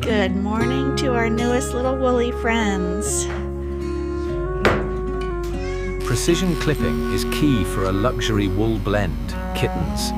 Good morning to our newest little woolly friends. Precision clipping is key for a luxury wool blend, Kittens.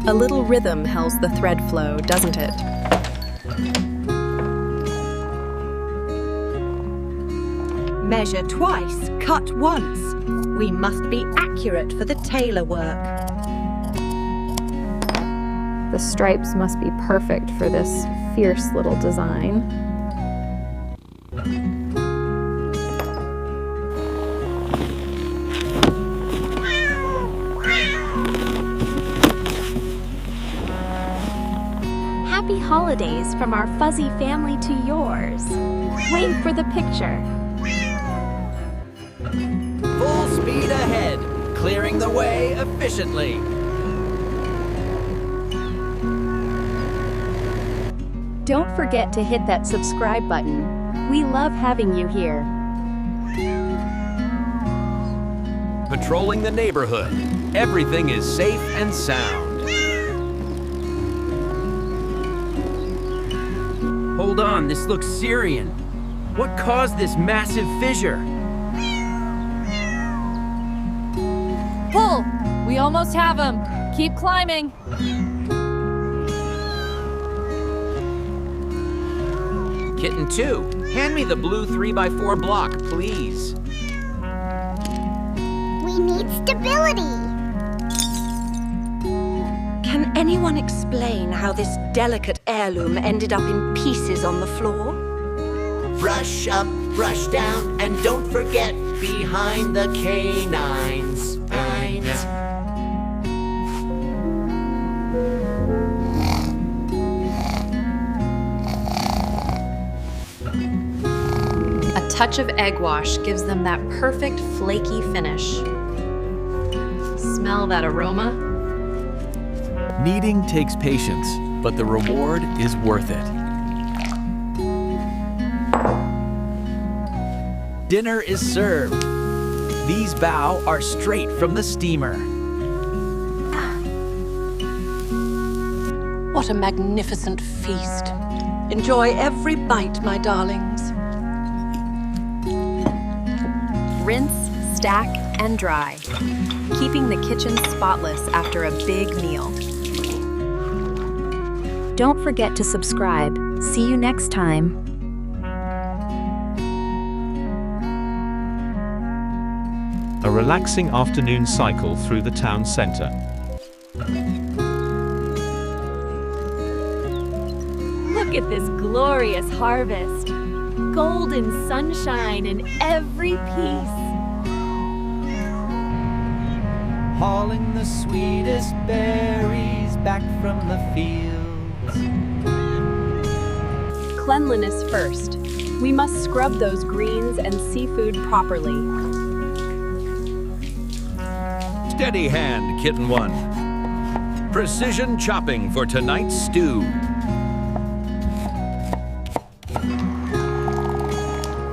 A little rhythm helps the thread flow, doesn't it? Measure twice, cut once. We must be accurate for the tailor work. The stripes must be perfect for this fierce little design. Happy holidays from our fuzzy family to yours. Wait for the picture. Full speed ahead, clearing the way efficiently. Don't forget to hit that subscribe button. We love having you here. Patrolling the neighborhood. Everything is safe and sound. Hold on, this looks Syrian. What caused this massive fissure? Pull! We almost have him. Keep climbing. Kitten 2, hand me the blue 3x4 block, please. We need stability. Can anyone explain how this delicate heirloom ended up in pieces on the floor? Brush up, brush down, and don't forget behind the canines. A touch of egg wash gives them that perfect flaky finish. Smell that aroma? Kneading takes patience, but the reward is worth it. Dinner is served. These bao are straight from the steamer. What a magnificent feast. Enjoy every bite, my darlings. Rinse, stack, and dry, keeping the kitchen spotless after a big meal. Don't forget to subscribe. See you next time. A relaxing afternoon cycle through the town centre. Look at this glorious harvest. Golden sunshine in every piece. Hauling the sweetest berries back from the fields. Cleanliness first. We must scrub those greens and seafood properly. Steady hand, Kitten 1. Precision chopping for tonight's stew.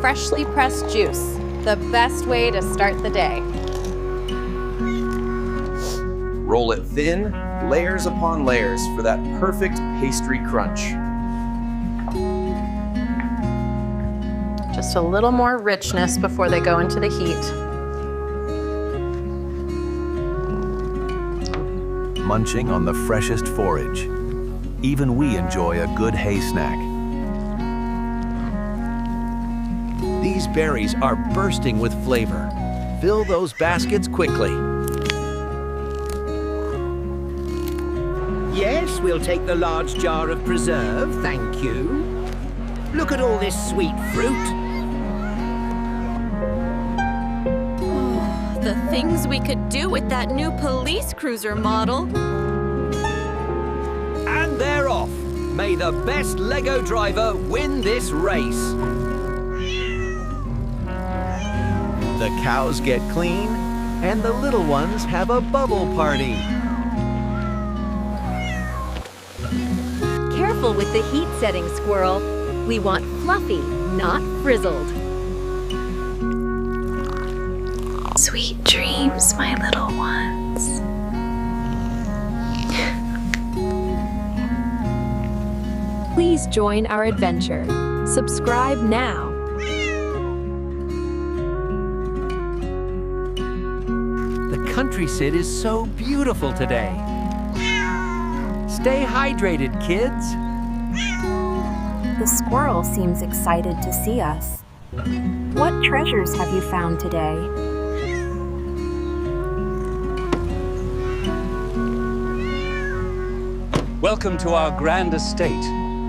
Freshly pressed juice. The best way to start the day. Roll it thin, layers upon layers for that perfect pastry crunch. Just a little more richness before they go into the heat. Munching on the freshest forage. Even we enjoy a good hay snack. These berries are bursting with flavor. Fill those baskets quickly. Yes, we'll take the large jar of preserve, thank you. Look at all this sweet fruit. The things we could do with that new police cruiser model. And they're off. May the best Lego driver win this race. The cows get clean, and the little ones have a bubble party. Careful with the heat setting, squirrel. We want fluffy, not frizzled. Sweet dreams, my little ones. Please join our adventure. Subscribe now. The country sit is so beautiful today. Stay hydrated, kids. The squirrel seems excited to see us. What treasures have you found today? Welcome to our grand estate.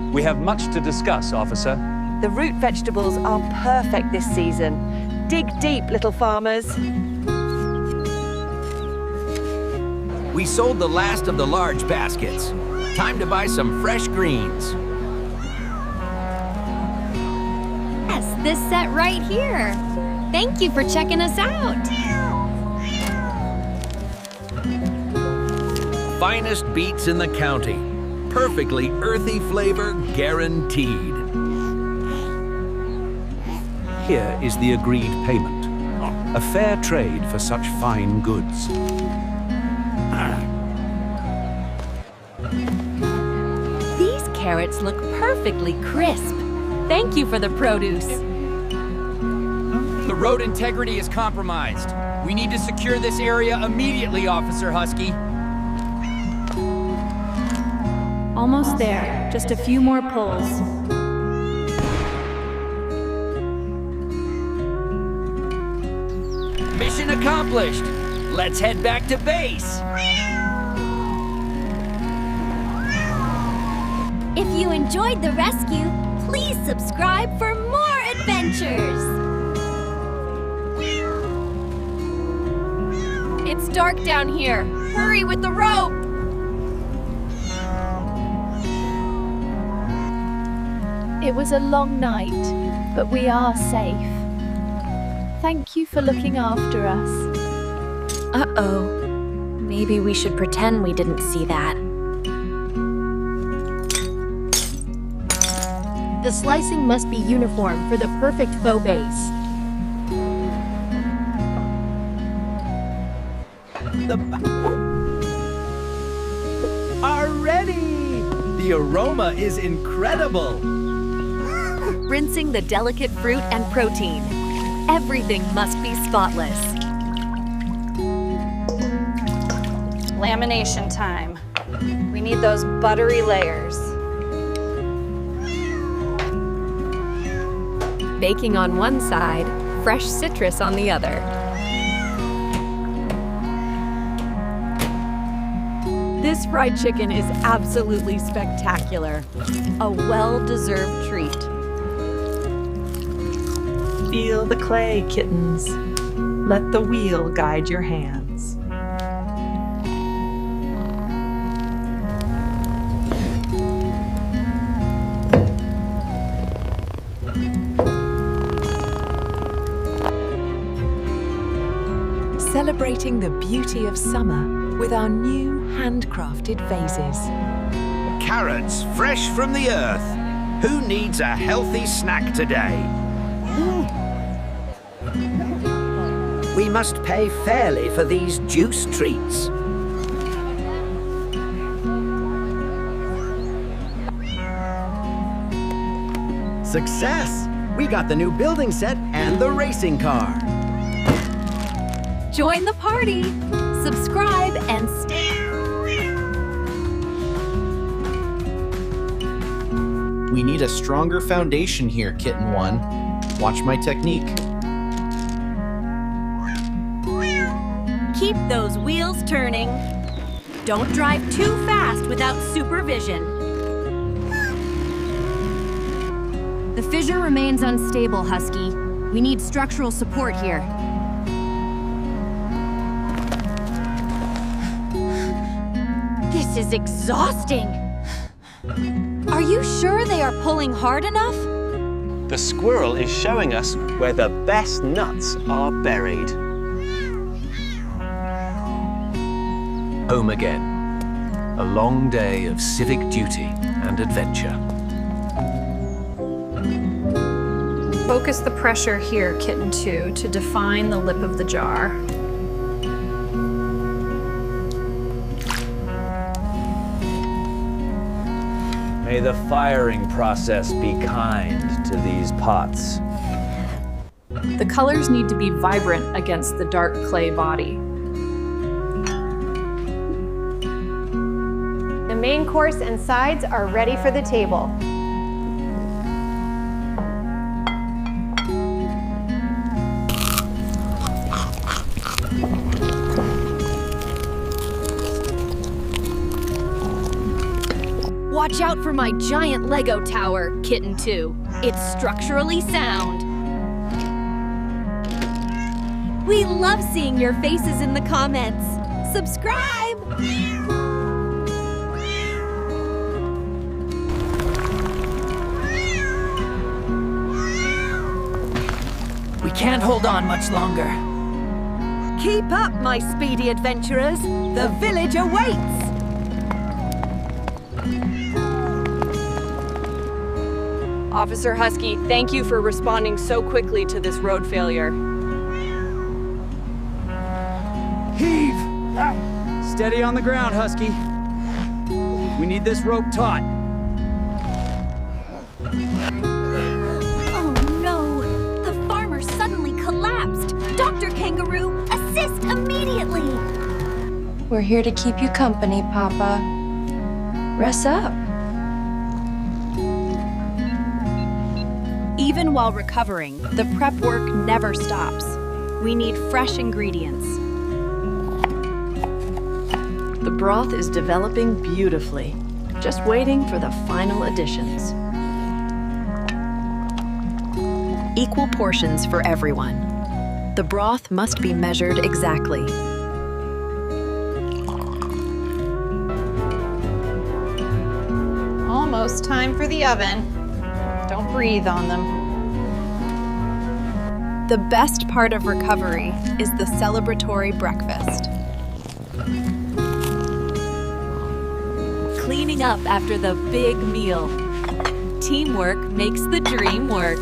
We have much to discuss, officer. The root vegetables are perfect this season. Dig deep, little farmers. We sold the last of the large baskets. Time to buy some fresh greens. Yes, this set right here. Thank you for checking us out. Finest beets in the county. Perfectly earthy flavor guaranteed. Here is the agreed payment. A fair trade for such fine goods. These carrots look perfectly crisp. Thank you for the produce. The road integrity is compromised. We need to secure this area immediately, Officer Husky. Almost there. Just a few more pulls. Mission accomplished. Let's head back to base. If you enjoyed the rescue, please subscribe for more adventures. It's dark down here. Hurry with the rope. It was a long night, but we are safe. Thank you for looking after us. Uh-oh. Maybe we should pretend we didn't see that. The slicing must be uniform for the perfect faux base. Are ready! The aroma is incredible! Rinsing the delicate fruit and protein. Everything must be spotless. Lamination time. We need those buttery layers. Baking on one side, fresh citrus on the other. This fried chicken is absolutely spectacular. A well-deserved treat. Feel the clay, kittens. Let the wheel guide your hands. Celebrating the beauty of summer with our new handcrafted vases. Carrots fresh from the earth. Who needs a healthy snack today? We must pay fairly for these juice treats. Success! We got the new building set and the racing car. Join the party. Subscribe and stay. We need a stronger foundation here, Kitten 1. Watch my technique. Keep those wheels turning. Don't drive too fast without supervision. The fissure remains unstable, Husky. We need structural support here. This is exhausting. Are you sure they are pulling hard enough? The squirrel is showing us where the best nuts are buried. Home again. A long day of civic duty and adventure. Focus the pressure here, Kitten 2, to define the lip of the jar. May the firing process be kind to these pots. The colors need to be vibrant against the dark clay body. The main course and sides are ready for the table. Watch out for my giant Lego tower, Kitten 2. It's structurally sound. We love seeing your faces in the comments. Subscribe! We can't hold on much longer. Keep up, my speedy adventurers. The village awaits. Officer Husky, thank you for responding so quickly to this road failure. Heave! Steady on the ground, Husky. We need this rope taut. Oh no! The farmer suddenly collapsed! Dr. Kangaroo, assist immediately! We're here to keep you company, Papa. Rest up. Even while recovering, the prep work never stops. We need fresh ingredients. The broth is developing beautifully. Just waiting for the final additions. Equal portions for everyone. The broth must be measured exactly. Almost time for the oven. Don't breathe on them. The best part of recovery is the celebratory breakfast. Cleaning up after the big meal. Teamwork makes the dream work.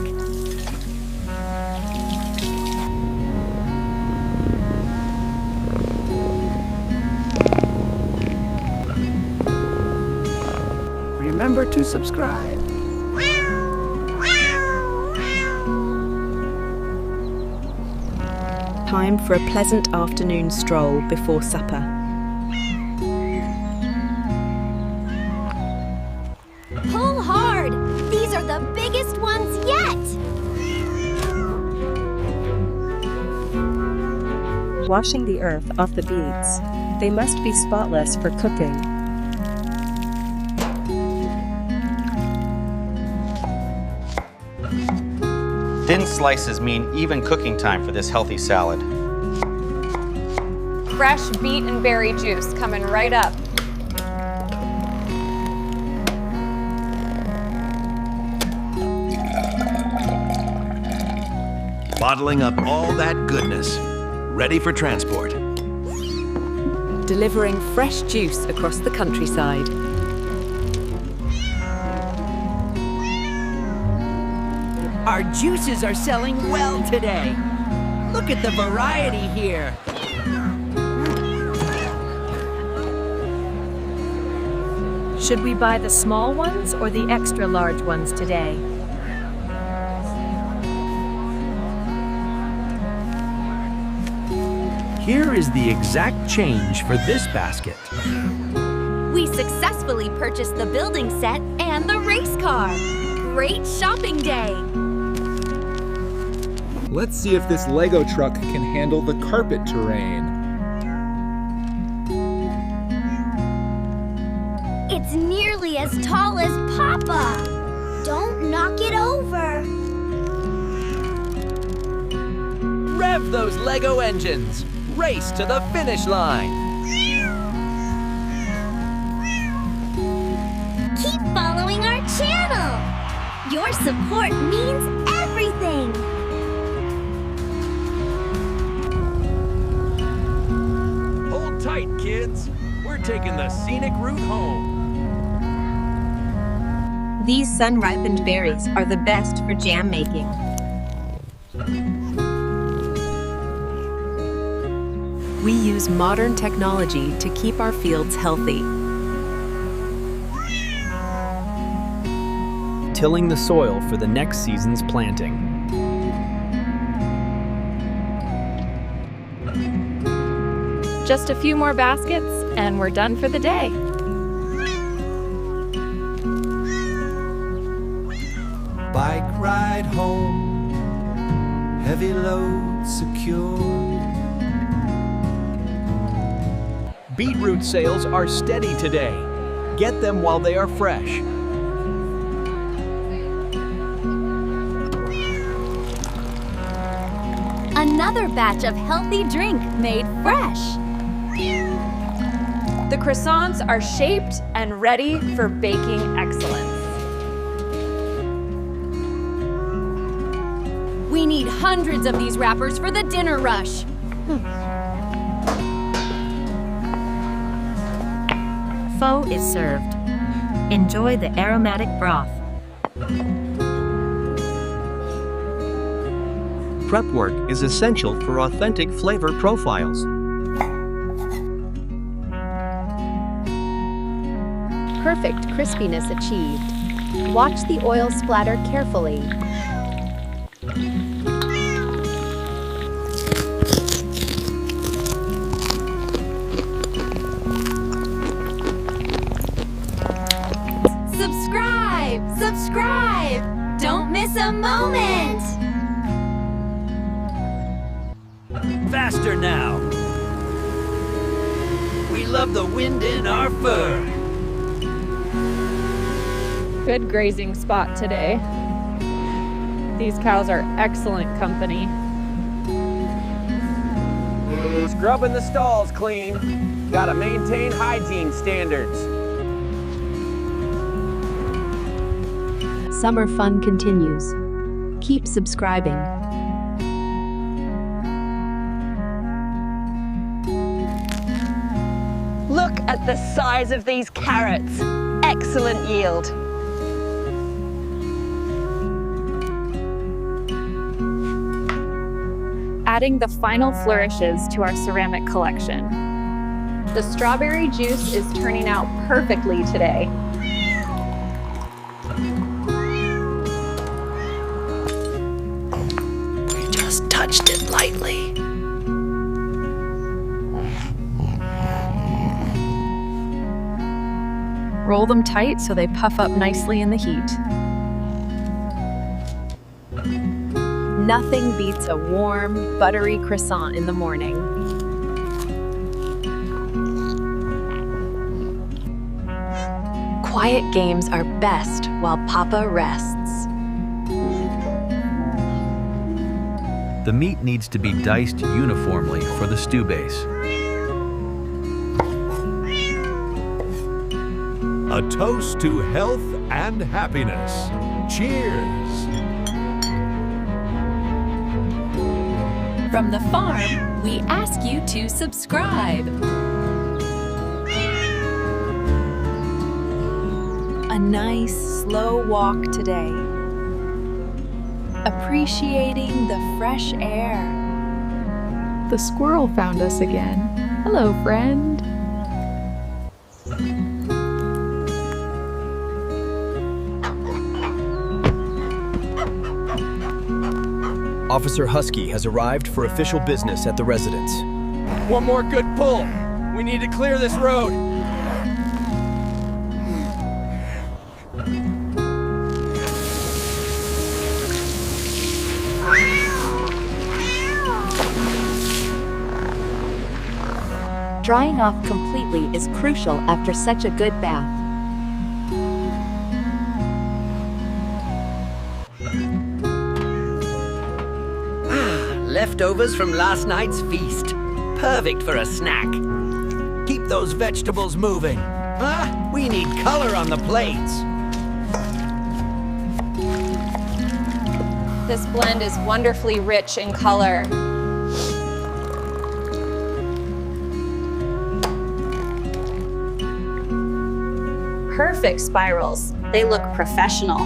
Remember to subscribe. Time for a pleasant afternoon stroll before supper. Pull hard! These are the biggest ones yet! Washing the earth off the beets. They must be spotless for cooking. Thin slices mean even cooking time for this healthy salad. Fresh beet and berry juice coming right up. Bottling up all that goodness, ready for transport. Delivering fresh juice across the countryside. Our juices are selling well today. Look at the variety here. Should we buy the small ones or the extra large ones today? Here is the exact change for this basket. We successfully purchased the building set and the race car. Great shopping day! Let's see if this Lego truck can handle the carpet terrain. It's nearly as tall as Papa. Don't knock it over. Rev those Lego engines. Race to the finish line. Keep following our channel. Your support means everything. Hold tight, kids. We're taking the scenic route home. These sun-ripened berries are the best for jam making. We use modern technology to keep our fields healthy. tilling the soil for the next season's planting. Just a few more baskets, and we're done for the day. Bike ride home, heavy load secure. Beetroot sales are steady today. Get them while they are fresh. Another batch of healthy drink made fresh. The croissants are shaped and ready for baking excellence. We need hundreds of these wrappers for the dinner rush. Pho is served. Enjoy the aromatic broth. Prep work is essential for authentic flavor profiles. Perfect crispiness achieved. Watch the oil splatter carefully. Subscribe! Subscribe! Don't miss a moment! Faster now! We love the wind in our fur! Good grazing spot today. These cows are excellent company. Scrubbing the stalls clean. Gotta maintain hygiene standards. Summer fun continues. Keep subscribing. Look at the size of these carrots. Excellent yield. Adding the final flourishes to our ceramic collection. The strawberry juice is turning out perfectly today. We just touched it lightly. Roll them tight so they puff up nicely in the heat. Nothing beats a warm, buttery croissant in the morning. Quiet games are best while Papa rests. The meat needs to be diced uniformly for the stew base. A toast to health and happiness. Cheers! From the farm, we ask you to subscribe. A nice, slow walk today. Appreciating the fresh air. The squirrel found us again. Hello, friend. Officer Husky has arrived for official business at the residence. One more good pull. We need to clear this road. Drying off completely is crucial after such a good bath. Leftovers from last night's feast. Perfect for a snack. Keep those vegetables moving. Huh? We need color on the plates. This blend is wonderfully rich in color. Perfect spirals. They look professional.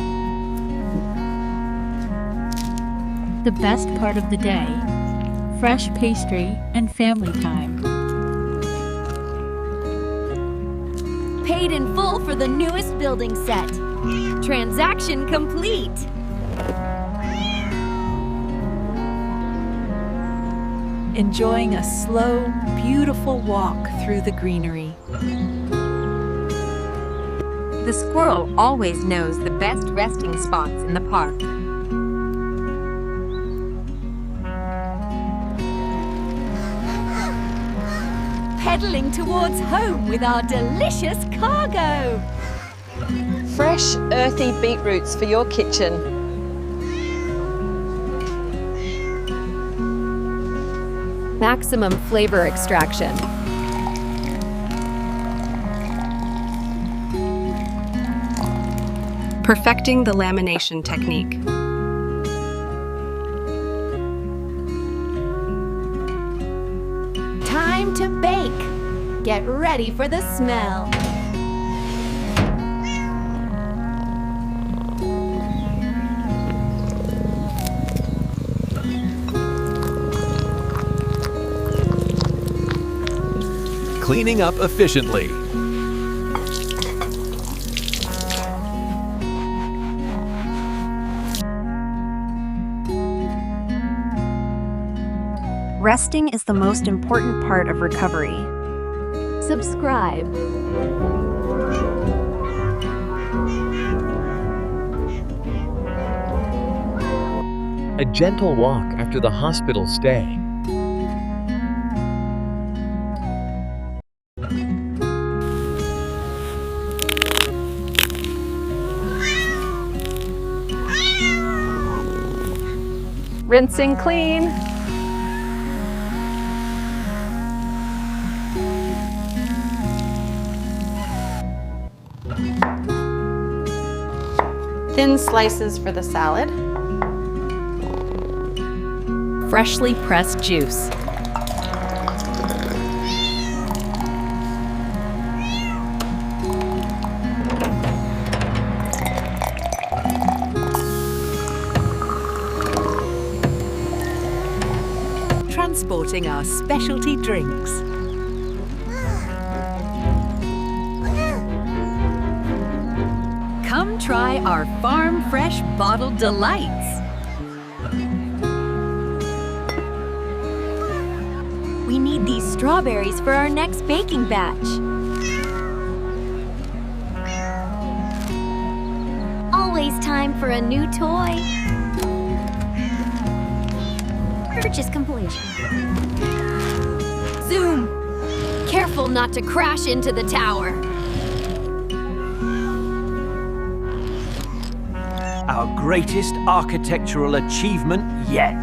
The best part of the day, fresh pastry and family time. Paid in full for the newest building set. Transaction complete. Enjoying a slow, beautiful walk through the greenery. The squirrel always knows the best resting spots in the park. Pedaling towards home with our delicious cargo. Fresh, earthy beetroots for your kitchen. Maximum flavor extraction. Perfecting the lamination technique. Time to bake. Get ready for the smell. Cleaning up efficiently. Resting is the most important part of recovery. Subscribe. A gentle walk after the hospital stay. Rinsing clean. Thin slices for the salad. Freshly pressed juice. Transporting our specialty drinks. Come try our farm fresh bottled delights. We need these strawberries for our next baking batch. Always time for a new toy. Purchase completion. Zoom! Careful not to crash into the tower. Our greatest architectural achievement yet.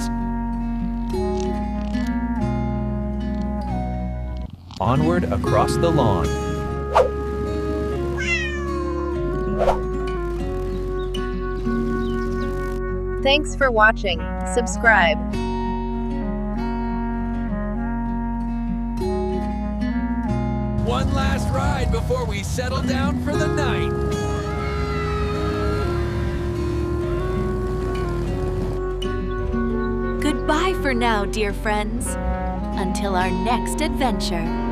Onward across the lawn. Thanks for watching. Subscribe. One last ride before we settle down for the night. Goodbye for now, dear friends. Until our next adventure.